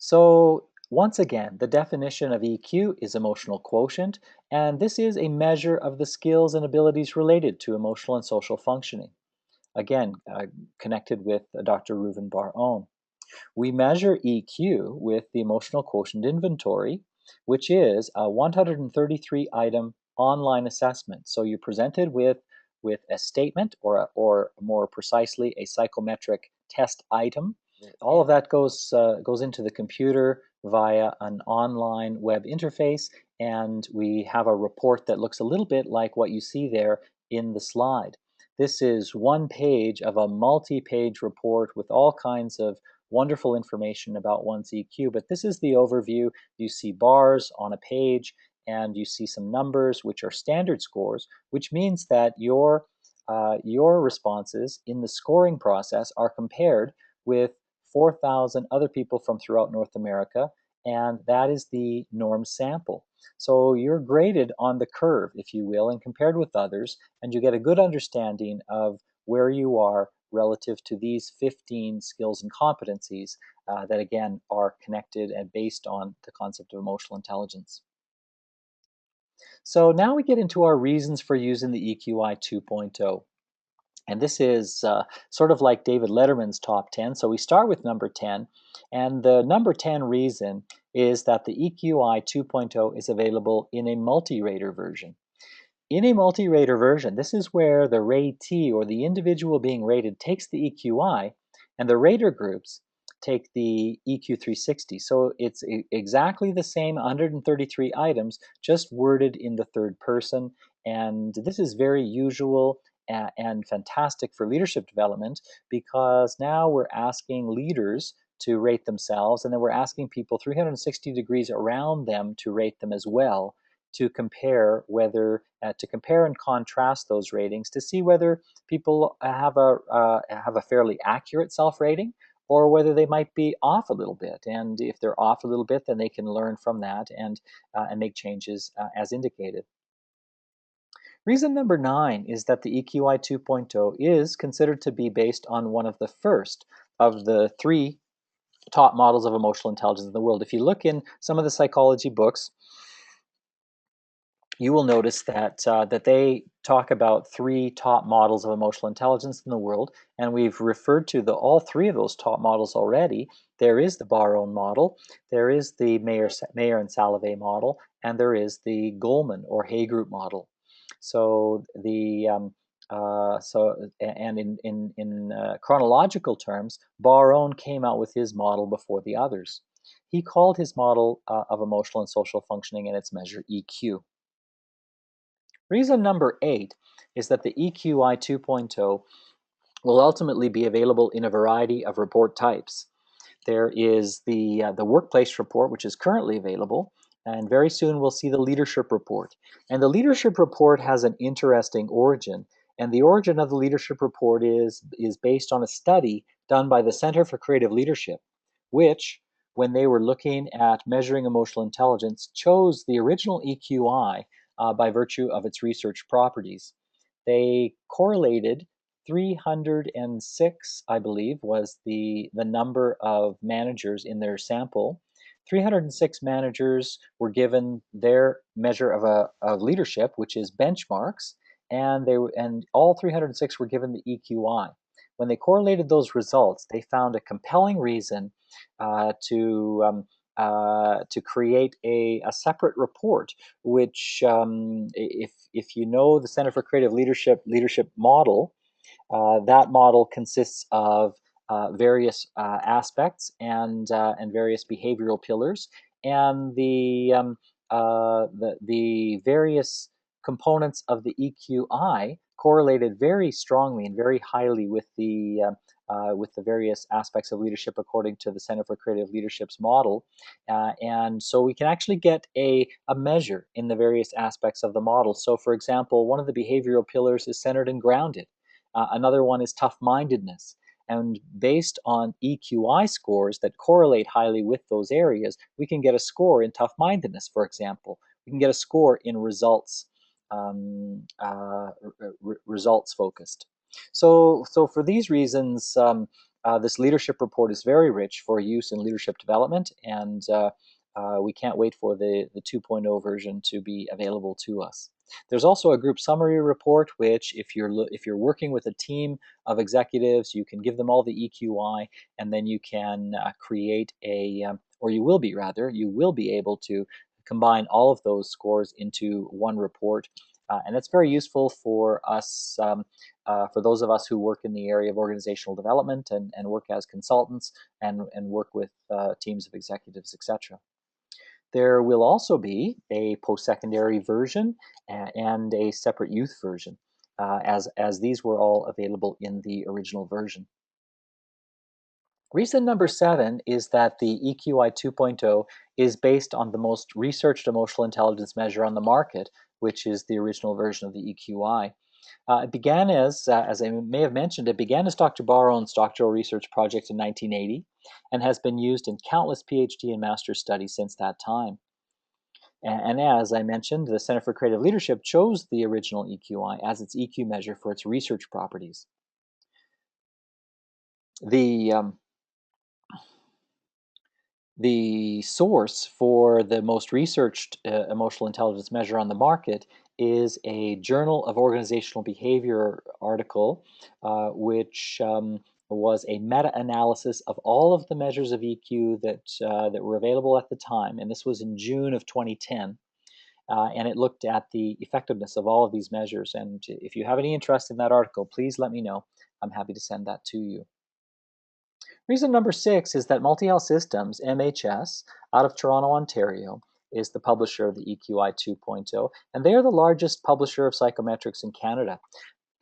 So once again, the definition of EQ is emotional quotient, and this is a measure of the skills and abilities related to emotional and social functioning. Again, connected with Dr. Reuven Bar-On. We measure EQ with the emotional quotient inventory, which is a 133 item online assessment. So you're presented with a statement or more precisely, a psychometric test item. All of that goes into the computer via an online web interface, and we have a report that looks a little bit like what you see there in the slide. This is one page of a multi-page report with all kinds of wonderful information about one's EQ, but this is the overview. You see bars on a page, and you see some numbers, which are standard scores, which means that your responses in the scoring process are compared with 4,000 other people from throughout North America, and that is the norm sample. So you're graded on the curve, if you will, and compared with others, and you get a good understanding of where you are relative to these 15 skills and competencies that, again, are connected and based on the concept of emotional intelligence. So now we get into our reasons for using the EQI 2.0. And this is sort of like David Letterman's top 10. So we start with number 10. And the number 10 reason is that the EQI 2.0 is available in a multi-rater version. In a multi-rater version, this is where the ratee, or the individual being rated, takes the EQI, and the rater groups take the EQ360. So it's exactly the same 133 items, just worded in the third person. And this is very usual and fantastic for leadership development, because now we're asking leaders to rate themselves, and then we're asking people 360 degrees around them to rate them as well, to compare and contrast those ratings to see whether people have a fairly accurate self-rating, or whether they might be off a little bit. And if they're off a little bit, then they can learn from that and make changes as indicated. Reason number 9 is that the EQI 2.0 is considered to be based on one of the first of the three top models of emotional intelligence in the world. If you look in some of the psychology books, you will notice that they talk about three top models of emotional intelligence in the world, and we've referred to all three of those top models already. There is the Bar-On model, there is the Mayer and Salovey model, and there is the Goleman or Hay Group model. So in chronological terms, Bar-On came out with his model before the others. He called his model of emotional and social functioning and its measure EQ. Reason number 8 is that the EQI 2.0 will ultimately be available in a variety of report types. There is the workplace report, which is currently available, and very soon we'll see the leadership report. And the leadership report has an interesting origin, and the origin of the leadership report is based on a study done by the Center for Creative Leadership, which, when they were looking at measuring emotional intelligence, chose the original EQI by virtue of its research properties. They correlated 306, I believe, was the number of managers in their sample. 306 managers were given their measure of leadership, which is benchmarks, and all 306 were given the EQI. When they correlated those results, they found a compelling reason to create a separate report, which, if you know the Center for Creative Leadership model, that model consists of various aspects and various behavioral pillars, and the various components of the EQI correlated very strongly and very highly with the various aspects of leadership according to the Center for Creative Leadership's model. And so we can actually get a measure in the various aspects of the model. So, for example, one of the behavioral pillars is centered and grounded. Another one is tough-mindedness. And based on EQI scores that correlate highly with those areas, we can get a score in tough-mindedness, for example. We can get a score in results focused. So for these reasons, this leadership report is very rich for use in leadership development, and we can't wait for the 2.0 version to be available to us. There's also a group summary report, which if you're working with a team of executives, you can give them all the EQI, and then you can create or you will be rather, you will be able to combine all of those scores into one report. And that's very useful for us, for those of us who work in the area of organizational development and work as consultants and work with teams of executives, etc. There will also be a post-secondary version and a separate youth version, as these were all available in the original version. Reason number 7 is that the EQI 2.0 is based on the most researched emotional intelligence measure on the market, which is the original version of the EQI. It began as I may have mentioned, it began as Dr. Baron's doctoral research project in 1980 and has been used in countless PhD and master's studies since that time. And as I mentioned, the Center for Creative Leadership chose the original EQI as its EQ measure for its research properties. The The source for the most researched emotional intelligence measure on the market is a Journal of Organizational Behavior article, which was a meta-analysis of all of the measures of EQ that were available at the time, and this was in June of 2010. And it looked at the effectiveness of all of these measures. And if you have any interest in that article, please let me know. I'm happy to send that to you. Reason number 6 is that Multi-Health Systems, MHS, out of Toronto, Ontario, is the publisher of the EQI 2.0, and they are the largest publisher of psychometrics in Canada.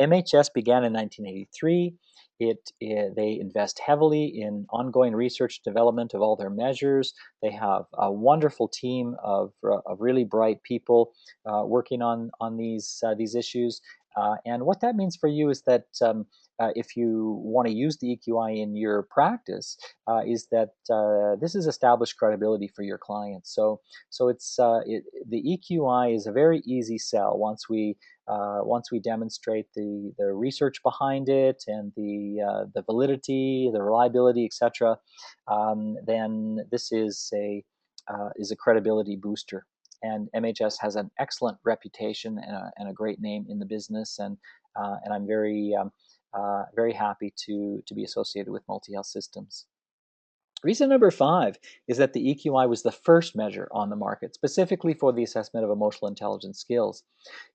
MHS began in 1983. They invest heavily in ongoing research and development of all their measures. They have a wonderful team of really bright people working on these issues. And what that means for you is that if you want to use the EQI in your practice, is that this is established credibility for your clients. So the EQI is a very easy sell once we demonstrate the research behind it and the validity, the reliability, etc., then this is a credibility booster. And MHS has an excellent reputation and a great name in the business, and I'm very happy to be associated with Multi-Health Systems. Reason number 5 is that the EQI was the first measure on the market, specifically for the assessment of emotional intelligence skills.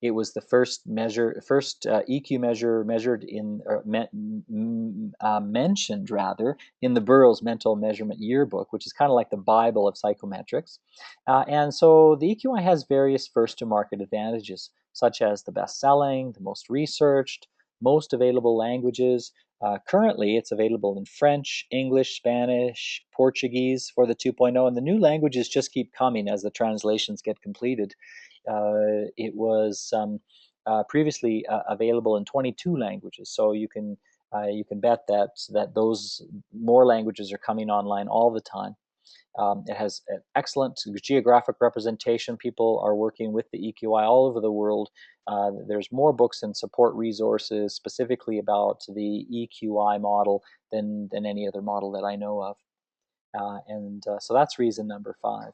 It was the first EQ measure measured in, mentioned rather, in the Burroughs Mental Measurement Yearbook, which is kind of like the Bible of psychometrics. And so the EQI has various first-to-market advantages, such as the best-selling, the most researched, most available languages. Currently, it's available in French, English, Spanish, Portuguese for the 2.0, and the new languages just keep coming as the translations get completed. It was previously available in 22 languages, so you can bet that those more languages are coming online all the time. It has an excellent geographic representation. People are working with the EQI all over the world. There's more books and support resources specifically about the EQI model than any other model that I know of. So that's reason number 5.